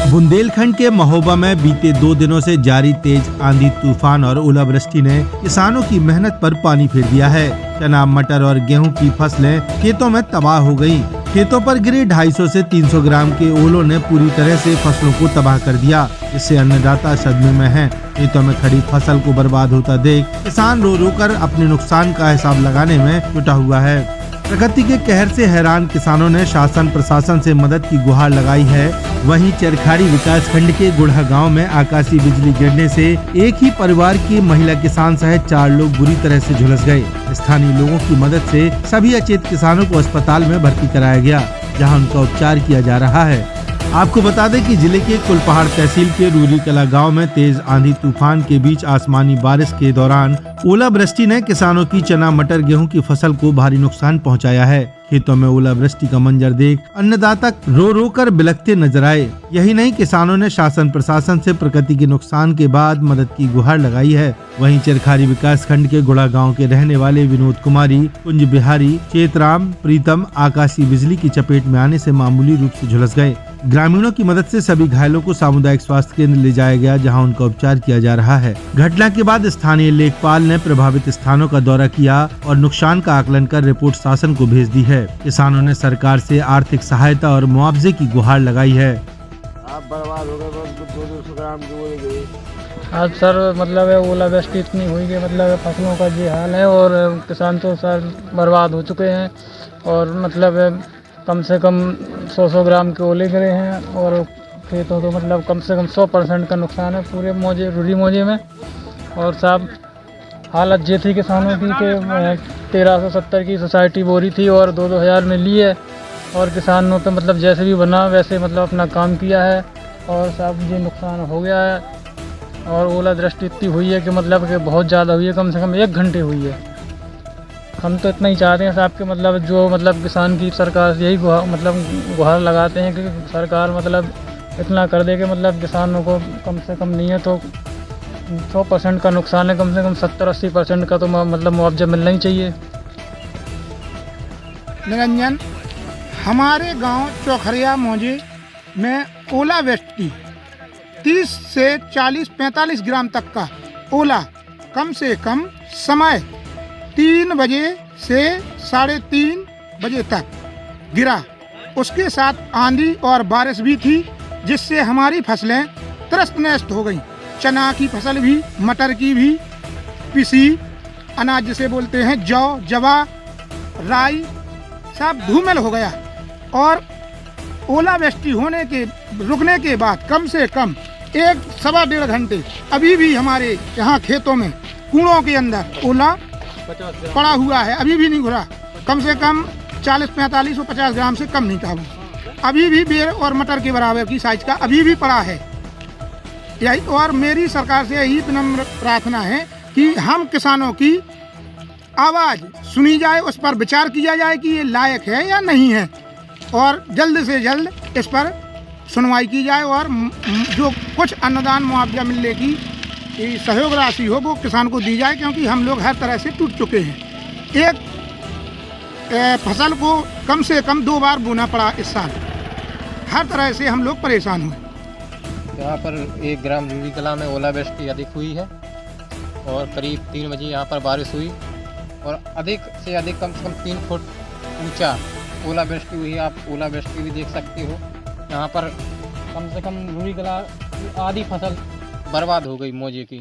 बुंदेलखंड के महोबा में बीते 2 दिनों से जारी तेज आंधी तूफान और ओलावृष्टि ने किसानों की मेहनत पर पानी फेर दिया है। चना, मटर और गेहूं की फसलें खेतों में तबाह हो गयीं। खेतों पर गिरे 250 से 300 ग्राम के ओलों ने पूरी तरह से फसलों को तबाह कर दिया, जिससे अन्नदाता सदमे में हैं। खेतों में खड़ी फसल को बर्बाद होता देख किसान रो रो कर अपने नुकसान का हिसाब लगाने में जुटा हुआ है। प्रकृति के कहर से हैरान किसानों ने शासन प्रशासन से मदद की गुहार लगाई है। वहीं चरखाड़ी विकास खंड के गुढ़ा गांव में आकाशीय बिजली गिरने से एक ही परिवार की महिला किसान सहित 4 लोग बुरी तरह से झुलस गए। स्थानीय लोगों की मदद से सभी अचेत किसानों को अस्पताल में भर्ती कराया गया, जहां उनका उपचार किया जा रहा है। आपको बता दें कि जिले के कुलपहाड़ तहसील के रूरी कला गांव में तेज आंधी तूफान के बीच आसमानी बारिश के दौरान ओलावृष्टि ने किसानों की चना, मटर, गेहूं की फसल को भारी नुकसान पहुंचाया है। खेतों में ओलावृष्टि का मंजर देख अन्नदाता रो रो कर बिलखते नजर आए। यही नहीं, किसानों ने शासन प्रशासन से प्रकृति के नुकसान के बाद मदद की गुहार लगाई है। वहीं चरखारी विकास खंड के गुड़ा गांव के रहने वाले विनोद कुमारी, कुंज बिहारी, चेतराम, प्रीतम आकाशीय बिजली की चपेट में आने से मामूली रूप से झुलस गए। ग्रामीणों की मदद से सभी घायलों को सामुदायिक स्वास्थ्य केंद्र ले जाया गया, जहां उनका उपचार किया जा रहा है। घटना के बाद स्थानीय लेखपाल ने प्रभावित स्थानों का दौरा किया और नुकसान का आकलन कर रिपोर्ट शासन को भेज दी है। किसानों ने सरकार से आर्थिक सहायता और मुआवजे की गुहार लगाई है। आप बर्बाद हो गए, 200 ग्राम की बोले गए। आज सर मतलब ओलावृष्टि इतनी हुई कि मतलब फसलों का ये हाल है और किसान तो सर बर्बाद हो चुके हैं और मतलब कम से कम 100 ग्राम के ओले गिरे हैं और खेतों तो मतलब कम से कम 100% का नुकसान है पूरे रूरी मौजे में। और साहब हालत ये थी किसानों की कि 1370 की सोसाइटी बोरी थी और 2-2 हज़ार में ली है और किसानों पे मतलब जैसे भी बना वैसे मतलब अपना काम किया है और साहब ये नुकसान हो गया है। और ओलावृष्टि इतनी हुई है कि मतलब कि बहुत ज़्यादा हुई है, कम से कम 1 घंटे हुई है। हम तो इतना ही चाहते हैं साहब कि मतलब जो मतलब किसान की सरकार से यही गुहार लगाते हैं कि सरकार मतलब इतना कर दे कि मतलब किसानों को कम से कम नहीं है तो 100% का नुकसान है, कम से कम 70-80% का तो मतलब मुआवजा मिलना ही चाहिए। निरंजन, हमारे गांव चौखरिया मौजे में ओलावृष्टि 30 से 40-45 ग्राम तक का ओला कम से कम समय 3 बजे से 3:30 बजे तक गिरा। उसके साथ आंधी और बारिश भी थी, जिससे हमारी फसलें त्रस्त नष्ट हो गईं। चना की फसल भी, मटर की भी, पिसी अनाज जिसे बोलते हैं, जौ, जवा, राई सब धूमिल हो गया। और ओलावृष्टि रुकने के बाद कम से कम 1-1.5 घंटे अभी भी हमारे यहाँ खेतों में कूड़ों के अंदर ओला पड़ा हुआ है, अभी भी नहीं घुरा। कम से कम 40-45 और 50 ग्राम से कम नहीं था वो, अभी भी बेर और मटर के बराबर की साइज का अभी भी पड़ा है। यही और मेरी सरकार से यही विनम्र प्रार्थना है कि हम किसानों की आवाज़ सुनी जाए, उस पर विचार किया जाए कि ये लायक है या नहीं है और जल्द से जल्द इस पर सुनवाई की जाए और जो कुछ अनुदान मुआवजा मिलने की सहयोग राशि हो वो किसान को दी जाए, क्योंकि हम लोग हर तरह से टूट चुके हैं। एक फसल को कम से कम 2 बार बोना पड़ा इस साल, हर तरह से हम लोग परेशान हुए। यहाँ पर 1 ग्राम रूरी कला में ओलावृष्टि अधिक हुई है और करीब 3 बजे यहाँ पर बारिश हुई और अधिक से अधिक कम से कम 3 फुट ऊंचा ओलावृष्टि हुई। आप ओलावृष्टि भी देख सकते हो। यहाँ पर कम से कम रूरी कला आधी फसल बर्बाद हो गई मौजे की।